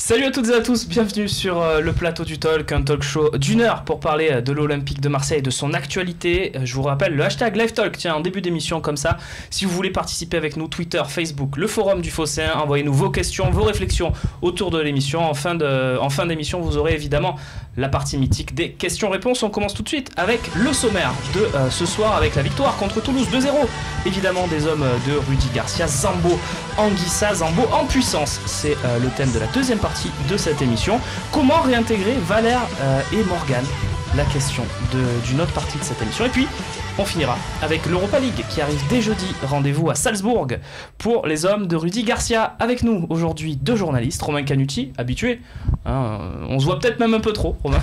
Salut à toutes et à tous, bienvenue sur le plateau du Talk, un talk show d'une heure pour parler de l'Olympique de Marseille et de son actualité. Je vous rappelle le hashtag LiveTalk, tiens, en début d'émission comme ça, si vous voulez participer avec nous, Twitter, Facebook, le forum du Phocéen, envoyez-nous vos questions, vos réflexions autour de l'émission. En fin d'émission, vous aurez évidemment la partie mythique des questions-réponses. On commence tout de suite avec le sommaire de ce soir, avec la victoire contre Toulouse 2-0. Évidemment des hommes de Rudy Garcia, Zambo, Anguissa, Zambo en puissance. C'est le thème de la deuxième partie de cette émission. Comment réintégrer Valère et Morgan? La question d'une autre partie de cette émission. Et puis, on finira avec l'Europa League qui arrive dès jeudi. Rendez-vous à Salzbourg pour les hommes de Rudy Garcia. Avec nous aujourd'hui deux journalistes. Romain Canuti, habitué. On se voit peut-être même un peu trop, Romain.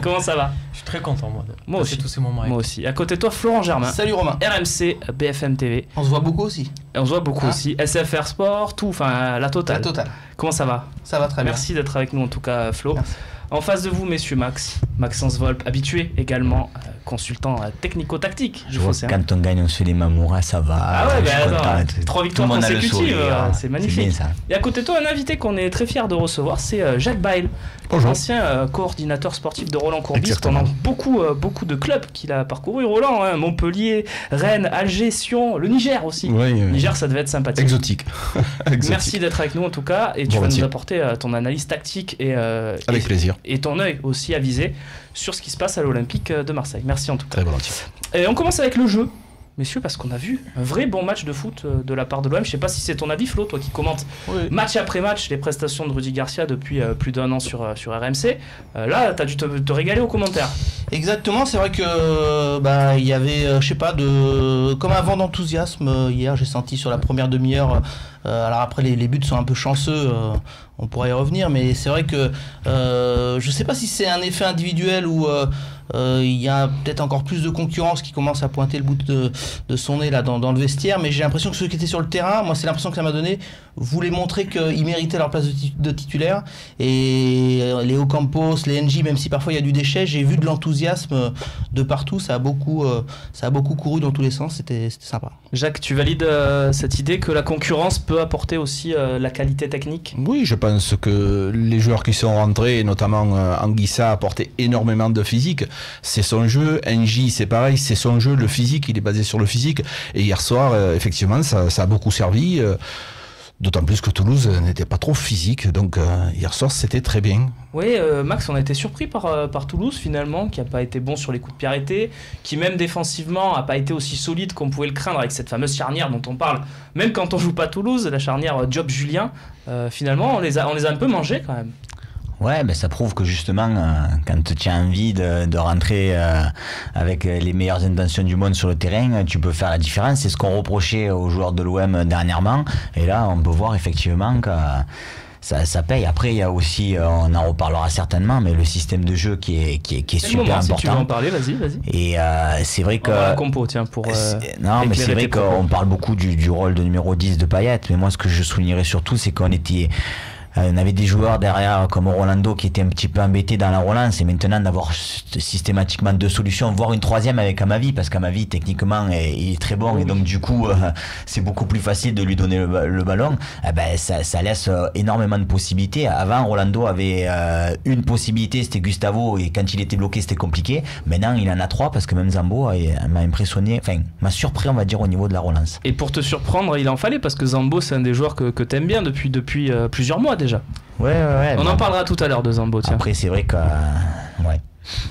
Comment ça va? Je suis très content, moi aussi. Tous ces moments. Moi aussi. À côté de toi, Florent Germain. Salut Romain. RMC, BFM TV. On se voit beaucoup aussi. On se voit beaucoup aussi. SFR Sport, tout, enfin la totale. La totale. Comment ça va? Ça va très bien. Merci d'être avec nous en tout cas, Flo. Merci. En face de vous, messieurs, Maxence Volpe, habitué également, consultant technico-tactique. Je vois que quand on gagne, on se fait les Mamouras, ça va. Ah ouais, bah 3 victoires consécutives, c'est magnifique. C'est bien, ça. Et à côté de toi, un invité qu'on est très fier de recevoir, c'est Jacques Bail, ancien coordinateur sportif de Roland Courbis pendant beaucoup de clubs qu'il a parcouru. Roland, hein, Montpellier, Rennes, Alger, Sion, le Niger aussi. Oui. Niger, ça devait être sympathique. Exotique. Merci d'être avec nous en tout cas, et tu vas nous apporter ton analyse tactique avec plaisir. Et ton œil aussi avisé sur ce qui se passe à l'Olympique de Marseille. Merci en tout cas. Très volontiers. Et on commence avec le jeu, messieurs, parce qu'on a vu un vrai bon match de foot de la part de l'OM. Je sais pas si c'est ton avis, Flo, toi qui commentes match après match les prestations de Rudy Garcia depuis plus d'un an sur RMC. Là, tu as dû te régaler aux commentaires. Exactement, c'est vrai que il y avait, je sais pas, comme un vent d'enthousiasme hier, j'ai senti sur la première demi-heure. Alors après les buts sont un peu chanceux, on pourrait y revenir, mais c'est vrai que je sais pas si c'est un effet individuel ou il y a peut-être encore plus de concurrence qui commence à pointer le bout de son nez là dans le vestiaire, mais j'ai l'impression que ceux qui étaient sur le terrain, moi c'est l'impression que ça m'a donné, voulaient montrer qu'ils méritaient leur place de titulaire, et les Ocampos, les NJ, même si parfois il y a du déchet, j'ai vu de l'enthousiasme de partout, ça a beaucoup couru dans tous les sens, c'était sympa. Jacques, tu valides cette idée que la concurrence peut apporter aussi la qualité technique? Oui, je pense que les joueurs qui sont rentrés, notamment Anguissa, apportaient énormément de physique. C'est son jeu, NJ c'est pareil, c'est son jeu, le physique, il est basé sur le physique. Et hier soir, effectivement, ça a beaucoup servi. D'autant plus que Toulouse n'était pas trop physique, donc hier soir c'était très bien. Oui, Max, on a été surpris par Toulouse finalement, qui n'a pas été bon sur les coups de pied arrêtés, qui même défensivement n'a pas été aussi solide qu'on pouvait le craindre avec cette fameuse charnière dont on parle, même quand on joue pas Toulouse, la charnière Diop-Julien. Finalement, on les a un peu mangés quand même. Ouais, ça prouve que justement, quand tu as envie de rentrer avec les meilleures intentions du monde sur le terrain, tu peux faire la différence. C'est ce qu'on reprochait aux joueurs de l'OM dernièrement. Et là, on peut voir effectivement que ça paye. Après, il y a aussi, on en reparlera certainement, mais le système de jeu qui est super important. Si tu veux en parler, vas-y. Et c'est vrai que... la compo, tiens, pour... non, mais c'est vrai qu'on parle beaucoup du rôle de numéro 10 de Payet. Mais moi, ce que je soulignerais surtout, c'est qu'on avait des joueurs derrière comme Rolando qui étaient un petit peu embêtés dans la relance, et maintenant d'avoir systématiquement 2 solutions, voire une 3e avec Amavi, parce qu'Amavi techniquement il est très bon, et donc du coup c'est beaucoup plus facile de lui donner le ballon. Ça laisse énormément de possibilités. Avant, Rolando avait une possibilité, c'était Gustavo, et quand il était bloqué c'était compliqué. Maintenant il en a 3, parce que même Zambo m'a impressionné, enfin m'a surpris, on va dire, au niveau de la relance. Et pour te surprendre, il en fallait, parce que Zambo c'est un des joueurs que t'aimes bien depuis plusieurs mois déjà. Ouais. On en parlera tout à l'heure de Zambo, tiens. Après, c'est vrai que...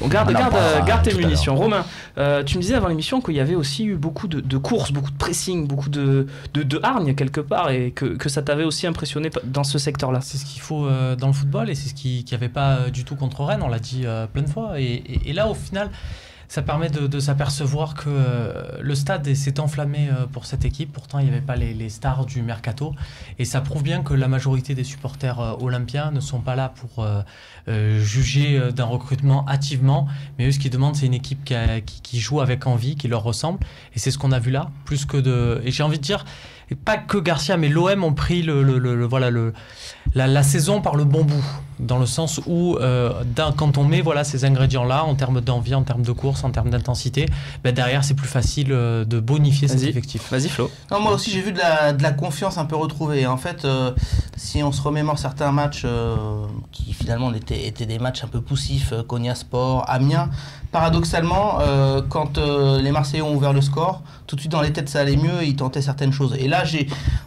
Bon, garde tes munitions. Romain, tu me disais avant l'émission qu'il y avait aussi eu beaucoup de courses, beaucoup de pressing, beaucoup de hargne quelque part, et que ça t'avait aussi impressionné dans ce secteur-là. C'est ce qu'il faut dans le football, et c'est ce qu'il n'y avait pas du tout contre Rennes, on l'a dit plein de fois. Et là, au final... Ça permet de s'apercevoir que le stade s'est enflammé pour cette équipe. Pourtant, il n'y avait pas les stars du mercato. Et ça prouve bien que la majorité des supporters olympiens ne sont pas là pour juger d'un recrutement hâtivement. Mais eux, ce qu'ils demandent, c'est une équipe qui joue avec envie, qui leur ressemble. Et c'est ce qu'on a vu là. Et j'ai envie de dire, et pas que Garcia, mais l'OM ont pris la saison par le bon bout, dans le sens où quand on met ces ingrédients-là, en termes d'envie, en termes de course, en termes d'intensité, derrière c'est plus facile de bonifier cet effectif. Vas-y Flo. Non, moi aussi j'ai vu de la confiance un peu retrouvée. En fait, si on se remémore certains matchs qui finalement étaient des matchs un peu poussifs, Konyaspor, Amiens, paradoxalement, quand les Marseillais ont ouvert le score, tout de suite dans les têtes ça allait mieux, ils tentaient certaines choses. Et là,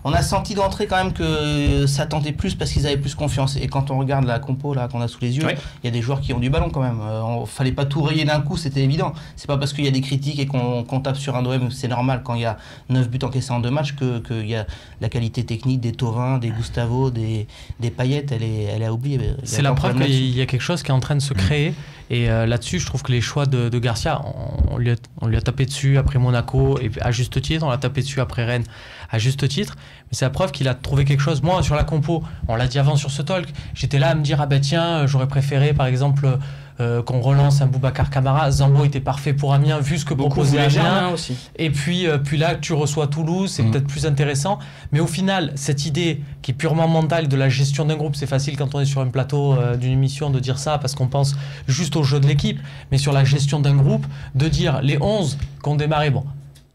on a senti d'entrée quand même que ça tentait plus parce qu'ils avaient plus confiance. Et quand on regarde la compo là qu'on a sous les yeux, il y a des joueurs qui ont du ballon quand même. Fallait pas tout rayer d'un coup, c'était évident. C'est pas parce qu'il y a des critiques et qu'on tape sur un OM, c'est normal quand il y a 9 buts encaissés en 2 matchs qu'il y a la qualité technique des Thauvin, des Gustavo, des Payet, elle est à oublier. C'est la preuve qu'il y a quelque chose qui est en train de se créer. Et là-dessus, je trouve que les choix de Garcia, on lui a tapé dessus après Monaco, et à juste titre, on l'a tapé dessus après Rennes, à juste titre. Mais c'est la preuve qu'il a trouvé quelque chose. Moi, sur la compo, on l'a dit avant sur ce talk, j'étais là à me dire, tiens, j'aurais préféré, par exemple, qu'on relance un Boubacar Kamara. Zambo était parfait pour Amiens, vu ce que proposait Amiens aussi. Et puis là, tu reçois Toulouse, c'est peut-être plus intéressant. Mais au final, cette idée qui est purement mentale de la gestion d'un groupe, c'est facile quand on est sur un plateau d'une émission de dire ça, parce qu'on pense juste au jeu de l'équipe. Mais sur la gestion d'un groupe, de dire les 11 qu'on démarrait,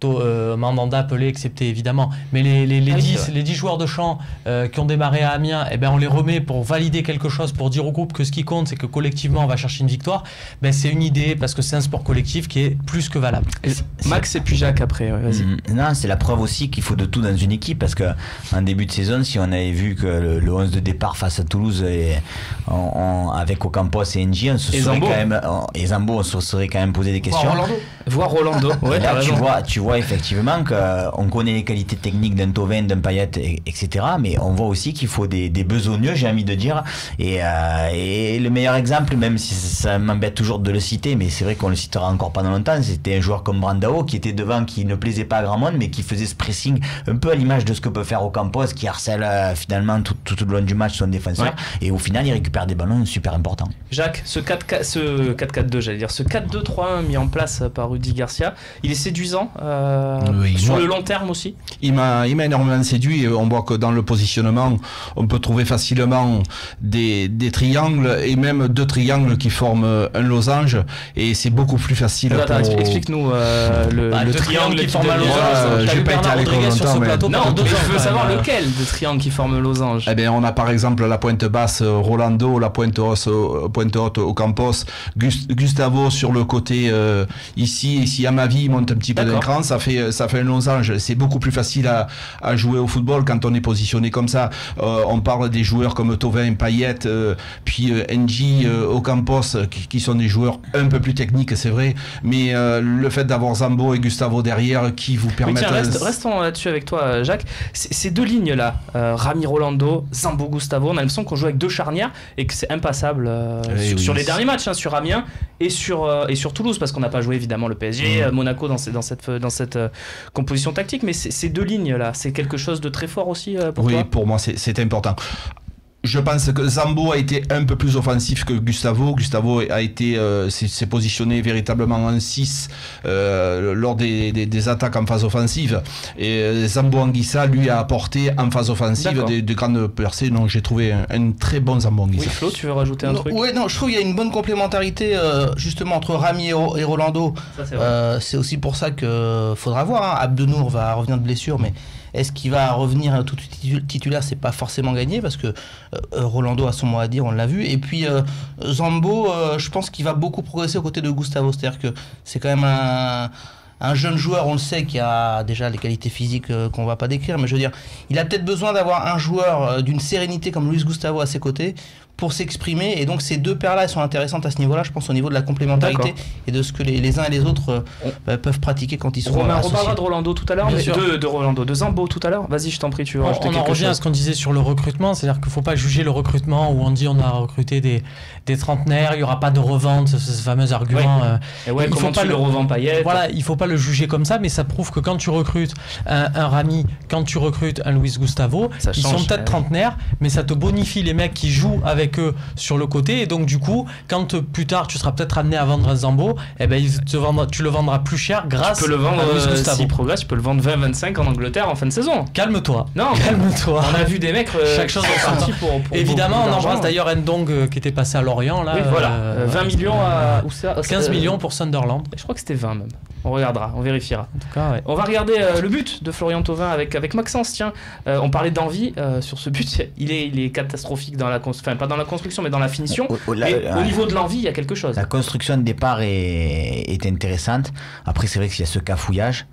Mandanda, Pelé, excepté évidemment, mais les 10 joueurs de champ qui ont démarré à Amiens, on les remet pour valider quelque chose, pour dire au groupe que ce qui compte c'est que collectivement on va chercher une victoire. C'est une idée, parce que c'est un sport collectif qui est plus que valable. Max et puis Jacques après, vas-y. Non, c'est la preuve aussi qu'il faut de tout dans une équipe, parce qu'en début de saison, si on avait vu que le 11 de départ face à Toulouse avec Ocampos et N'Jie, on se serait quand même posé des questions. Voir Rolando. Ouais, là, tu vois effectivement qu'on connaît les qualités techniques d'un Thauvin, d'un Payet, etc. Mais on voit aussi qu'il faut des besogneux, j'ai envie de dire. Et le meilleur exemple, même si ça m'embête toujours de le citer, mais c'est vrai qu'on le citera encore pendant longtemps, c'était un joueur comme Brandao qui était devant, qui ne plaisait pas à grand monde, mais qui faisait ce pressing un peu à l'image de ce que peut faire Ocampos, qui harcèle finalement tout le long du match son défenseur. Et au final, il récupère des ballons super importants. Jacques, ce 4-4-2, j'allais dire, ce 4-2-3-1 mis en place par Rudy Garcia, il est séduisant sur le long terme aussi. Il m'a énormément séduit. On voit que dans le positionnement, on peut trouver facilement des triangles, et même 2 triangles qui forment un losange, et c'est beaucoup plus facile. Explique-nous le triangle qui forme un losange. J'ai pas été à l'école longtemps, non, je veux savoir lequel de triangle qui forme le losange. On a par exemple la pointe basse Rolando, la pointe haute Ocampos, Gustavo sur le côté ici à ma vie, il monte un petit peu d'un cran, ça fait un losange. C'est beaucoup plus facile à jouer au football quand on est positionné comme ça. On parle des joueurs comme Thauvin, Payet, puis N'Jie, Ocampos, qui sont des joueurs un peu plus techniques, c'est vrai, mais le fait d'avoir Zambo et Gustavo derrière qui vous permettent... Restons là-dessus avec toi, Jacques. Ces 2 lignes-là, Rami Rolando, Zambo, Gustavo, on a l'impression qu'on joue avec 2 charnières et que c'est impassable sur les derniers matchs, sur Amiens et sur Toulouse, parce qu'on n'a pas joué évidemment le PSG, Monaco dans cette composition tactique, mais ces 2 lignes-là, c'est quelque chose de très fort aussi pour toi ? Oui, pour moi c'est important. Je pense que Zambo a été un peu plus offensif que Gustavo. Gustavo s'est positionné véritablement en 6 lors des attaques en phase offensive. Et Zambo Anguissa, lui, a apporté en phase offensive de grandes percées. Donc j'ai trouvé un très bon Zambo Anguissa. Oui, Flo, tu veux rajouter un truc ? Oui, je trouve qu'il y a une bonne complémentarité justement entre Rami et Rolando. C'est aussi pour ça qu'il faudra voir. Abdenour va revenir de blessure, mais est-ce qu'il va revenir tout titulaire ? C'est pas forcément gagné, parce que Rolando a son mot à dire, on l'a vu. Et puis Zambo, je pense qu'il va beaucoup progresser aux côtés de Gustavo. C'est-à-dire que c'est quand même un jeune joueur, on le sait, qui a déjà les qualités physiques qu'on va pas décrire, mais je veux dire, il a peut-être besoin d'avoir un joueur d'une sérénité comme Luis Gustavo à ses côtés pour s'exprimer, et donc ces 2 paires-là, elles sont intéressantes à ce niveau-là, je pense, au niveau de la complémentarité et de ce que les uns et les autres peuvent pratiquer quand ils seront associés. On parlera de Rolando tout à l'heure, de Zambo tout à l'heure. Vas-y, je t'en prie, tu veux rajouter quelque chose ? On en revient à ce qu'on disait sur le recrutement, c'est-à-dire qu'il ne faut pas juger le recrutement où on dit on a recruté des trentenaires, il n'y aura pas de revente, ce fameux argument. Comment tu le revends Payet ? Voilà, il ne faut pas le juger comme ça, mais ça prouve que quand tu recrutes un Rami, quand tu recrutes un Luis Gustavo, ils sont peut-être trentenaires, mais ça te bonifie les mecs qui jouent avec avec eux sur le côté. Et donc, du coup, quand plus tard tu seras peut-être amené à vendre un Zambo, eh ben, tu le vendras plus cher grâce tu peux le vendre, à Luis Gustavo. s'il progresse, tu peux le vendre 20-25 en Angleterre en fin de saison. Calme-toi. Non, calme-toi. On a vu des mecs chaque chose qui sont en sortis pour évidemment, beaucoup on d'argent. embrasse d'ailleurs Ndong qui était passé à Lorient. Là, Oui, voilà. 20 millions à. Où ça 15 millions pour Sunderland. Je crois que c'était 20 même. On regardera, on vérifiera. En tout cas, ouais. On va regarder le but de Florian Thauvin avec Maxence. Tiens, on parlait d'envie sur ce but. Il est catastrophique dans la enfin pas dans la construction, mais dans la finition. Mais au niveau de l'envie, il y a quelque chose. La construction de départ est intéressante. Après, c'est vrai qu'il y a ce cafouillage.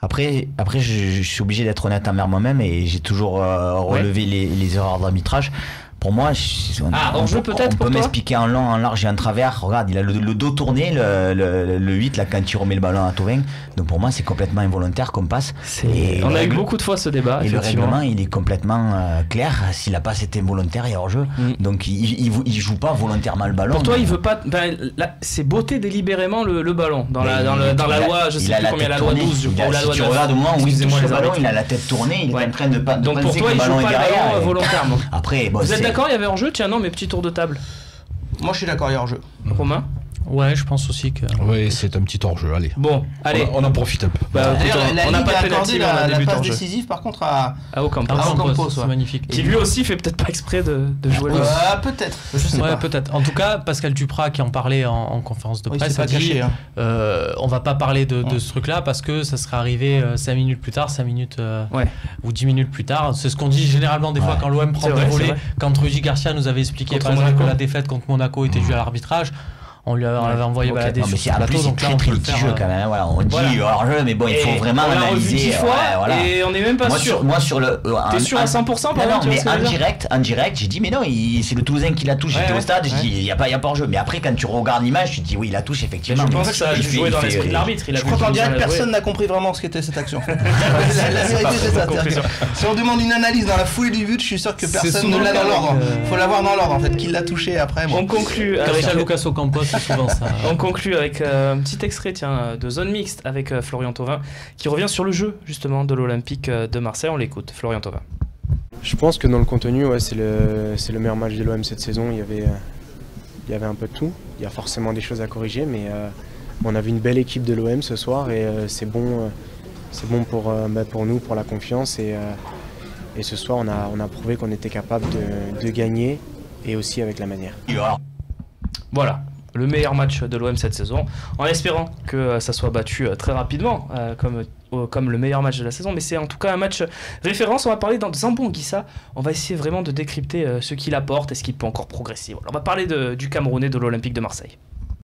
Après je suis obligé d'être honnête envers moi-même et j'ai toujours relevé les erreurs d'arbitrage. Pour moi, on peut m'expliquer en long, en large et en travers. Regarde, il a le dos tourné, le 8, là, quand il remet le ballon à Thauvin. Donc pour moi, c'est complètement involontaire comme passe. On a eu beaucoup de fois ce débat. Et le règlement, il est complètement clair. S'il n'a pas été involontaire, il est hors jeu. Donc il joue pas volontairement le ballon. Pour toi, il veut pas. C'est botter délibérément le ballon. Dans la loi, je sais plus combien, la loi 12, je crois, ou la loi 9. Si tu regardes au moment où il touche le ballon, il a la tête tournée, il est en train de pas. Donc pour toi, il joue pas le ballon volontairement. Après, vous êtes d'accord, il y avait hors-jeu? Tiens, non, mais petit tour de table. Moi je suis d'accord, il y a hors-jeu. Romain? Ouais, je pense aussi que. Oui, c'est un petit hors-jeu, allez. Bon, allez. On en profite un peu. On n'a pas de pénalty, mais on a des buts passe hors-jeu. décisive par contre à Ocampos. C'est magnifique. Qui lui aussi fait peut-être pas exprès de jouer le. Peut-être, je sais pas. Ouais, peut-être. En tout cas, Pascal Duprat qui en parlait en conférence de presse a dit on va pas parler de ce truc-là parce que ça serait arrivé 5 minutes plus tard, 5 minutes ou 10 minutes plus tard. C'est ce qu'on dit généralement des fois quand l'OM prend des volets. Quand Rudy Garcia nous avait expliqué par exemple que la défaite contre Monaco était due à l'arbitrage, on lui avait envoyé balader sur ce plateau. Donc là, on peut le faire. Quand même, voilà, on dit hors jeu, mais bon, il faut vraiment analyser. 10 fois, et on n'est même pas sûr. Moi, sur le. T'es sûr à 100%? Non, mais en direct, j'ai dit, mais non, c'est le Toulousain qui la touche. J'étais au stade, j'ai dit, il n'y a pas hors jeu. Mais après, quand tu regardes l'image, tu te dis, oui, il la touche, effectivement. Je pensais que ça a joué dans l'esprit de l'arbitre. Je crois qu'en direct, personne n'a compris vraiment ce qu'était cette action. La vérité, c'est ça. Si on demande une analyse dans la foulée du but, je suis sûr que personne ne l'a dans l'ordre. Il faut l'avoir dans l'ordre, en fait, qui l'a touché après. On conclut avec Lucas Ocampos, c'est souvent ça. On conclut avec un petit extrait de Zone Mixte avec Florian Thauvin qui revient sur le jeu justement de l'Olympique de Marseille. On l'écoute, Florian Thauvin. Je pense que dans le contenu, c'est le meilleur match de l'OM cette saison. Il y avait un peu de tout. Il y a forcément des choses à corriger, mais on a vu une belle équipe de l'OM ce soir et c'est bon pour nous, pour la confiance. Et ce soir, on a prouvé qu'on était capable de gagner et aussi avec la manière. Voilà. Le meilleur match de l'OM cette saison, en espérant que ça soit battu très rapidement, comme le meilleur match de la saison, mais c'est en tout cas un match référence. On va parler de Zambo Anguissa, on va essayer vraiment de décrypter ce qu'il apporte et ce qu'il peut encore progresser. Voilà. On va parler du Camerounais de l'Olympique de Marseille.